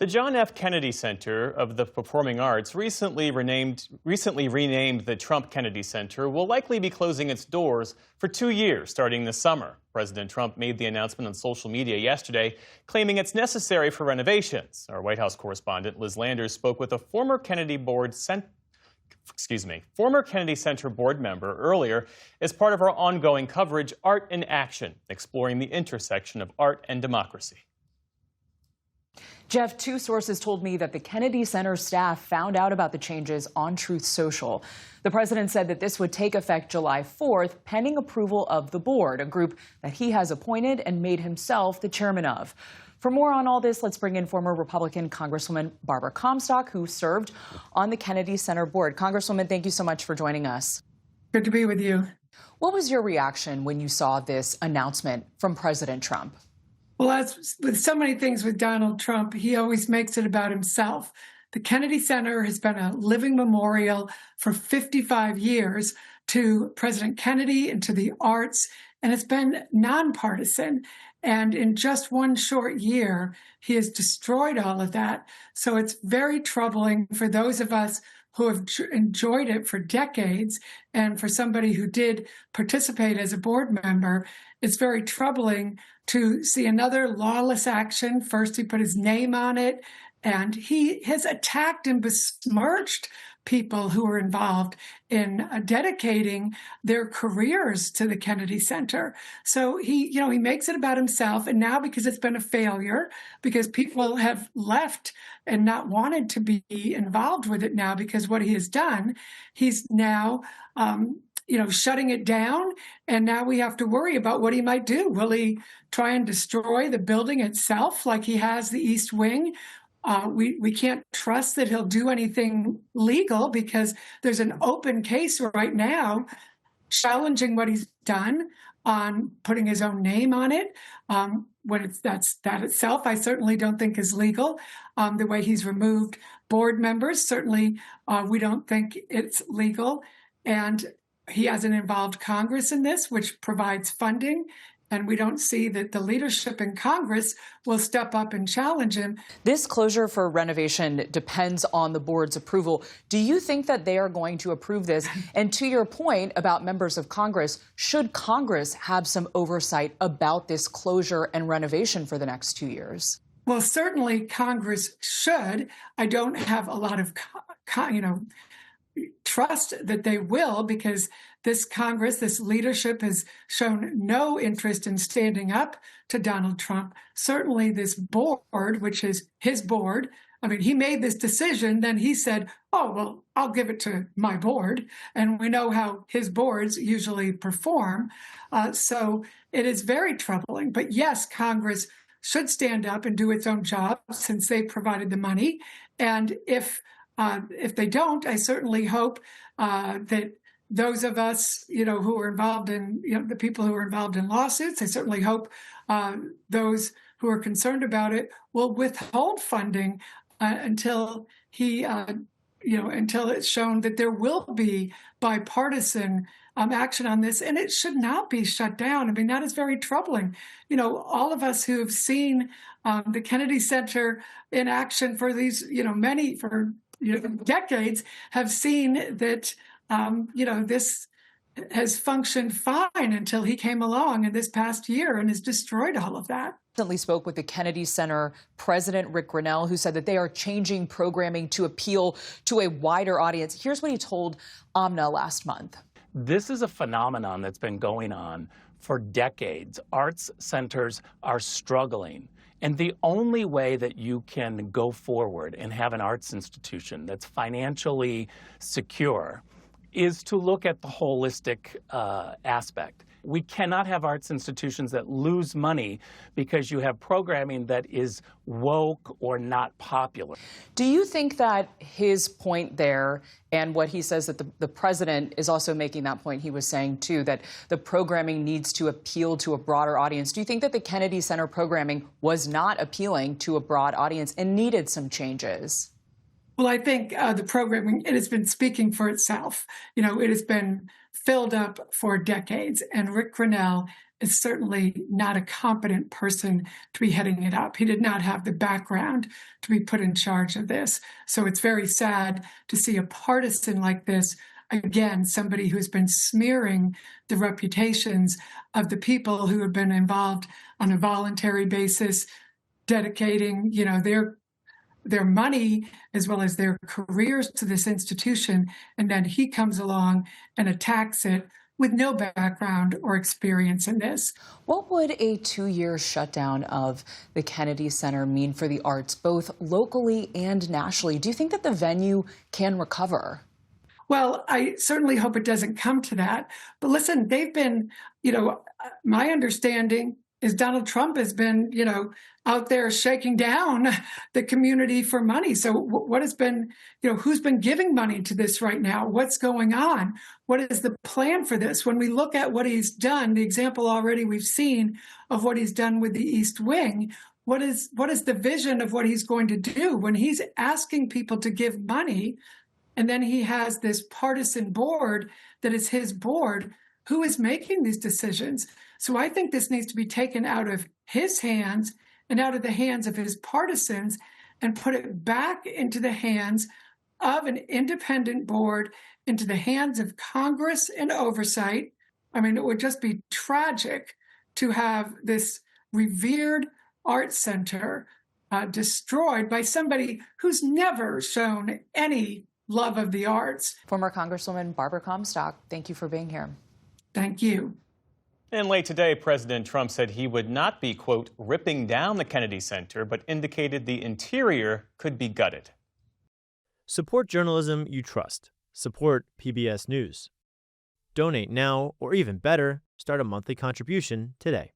The John F. Kennedy Center of the Performing Arts, recently renamed the Trump Kennedy Center, will likely be closing its doors for 2 years starting this summer. President Trump made the announcement on social media yesterday, claiming it's necessary for renovations. Our White House correspondent Liz Landers spoke with a former Kennedy Center board member earlier as part of our ongoing coverage, Art in Action, exploring the intersection of art and democracy. Jeff, two sources told me that the Kennedy Center staff found out about the changes on Truth Social. The president said that this would take effect July 4th, pending approval of the board, a group that he has appointed and made himself the chairman of. For more on all this, let's bring in former Republican Congresswoman Barbara Comstock, who served on the Kennedy Center board. Congresswoman, thank you so much for joining us. Good to be with you. What was your reaction when you saw this announcement from President Trump? Well, as with so many things with Donald Trump, he always makes it about himself. The Kennedy Center has been a living memorial for 55 years to President Kennedy and to the arts, and it's been nonpartisan. And in just one short year, he has destroyed all of that. So it's very troubling for those of us who have enjoyed it for decades, and for somebody who did participate as a board member, it's very troubling to see another lawless action. First, he put his name on it, and he has attacked and besmirched people who were involved in dedicating their careers to the Kennedy Center. So he makes it about himself. And now, because it's been a failure, because people have left and not wanted to be involved with it now, because what he has done, he's now, shutting it down. And now we have to worry about what he might do. Will he try and destroy the building itself like he has the East Wing? We can't trust that he'll do anything legal because there's an open case right now challenging what he's done on putting his own name on it. That itself, I certainly don't think is legal. The way he's removed board members, certainly we don't think it's legal. And he hasn't involved Congress in this, which provides funding. And we don't see that the leadership in Congress will step up and challenge him. This closure for renovation depends on the board's approval. Do you think that they are going to approve this? And to your point about members of Congress, should Congress have some oversight about this closure and renovation for the next 2 years? Well, certainly Congress should. I don't have a lot of, trust that they will, because this Congress, this leadership has shown no interest in standing up to Donald Trump. Certainly this board, which is his board, he made this decision, then he said, oh, well, I'll give it to my board. And we know how his boards usually perform. So it is very troubling. But yes, Congress should stand up and do its own job since they provided the money. And if they don't, I certainly hope that those of us, who are involved in, the people who are involved in lawsuits, I certainly hope those who are concerned about it will withhold funding until until it's shown that there will be bipartisan action on this, and it should not be shut down. That is very troubling. All of us who have seen the Kennedy Center in action for these, decades have seen that, this has functioned fine until he came along in this past year and has destroyed all of that. Recently spoke with the Kennedy Center president, Rick Grinnell, who said that they are changing programming to appeal to a wider audience. Here's what he told Amna last month. This is a phenomenon that's been going on for decades. Arts centers are struggling. And the only way that you can go forward and have an arts institution that's financially secure is to look at the holistic aspect. We cannot have arts institutions that lose money because you have programming that is woke or not popular. Do you think that his point there, and what he says that the president is also making that point, he was saying too, that the programming needs to appeal to a broader audience. Do you think that the Kennedy Center programming was not appealing to a broad audience and needed some changes? Well, I think the programming, it has been speaking for itself. It has been filled up for decades. And Rick Grinnell is certainly not a competent person to be heading it up. He did not have the background to be put in charge of this. So it's very sad to see a partisan like this, again, somebody who's been smearing the reputations of the people who have been involved on a voluntary basis, dedicating, their money as well as their careers to this institution, and then he comes along and attacks it with no background or experience in this. What would a 2-year shutdown of the Kennedy Center mean for the arts, both locally and nationally? Do you think that the venue can recover? Well, I certainly hope it doesn't come to that. But listen, they've been, my understanding is Donald Trump has been, out there shaking down the community for money. So what has been, who's been giving money to this right now? What's going on? What is the plan for this? When we look at what he's done, the example already we've seen of what he's done with the East Wing, what is the vision of what he's going to do when he's asking people to give money? And then he has this partisan board that is his board. Who is making these decisions? So I think this needs to be taken out of his hands and out of the hands of his partisans and put it back into the hands of an independent board, into the hands of Congress and oversight. I mean, it would just be tragic to have this revered art center destroyed by somebody who's never shown any love of the arts. Former Congresswoman Barbara Comstock, thank you for being here. Thank you. And late today, President Trump said he would not be, quote, ripping down the Kennedy Center, but indicated the interior could be gutted. Support journalism you trust. Support PBS News. Donate now, or even better, start a monthly contribution today.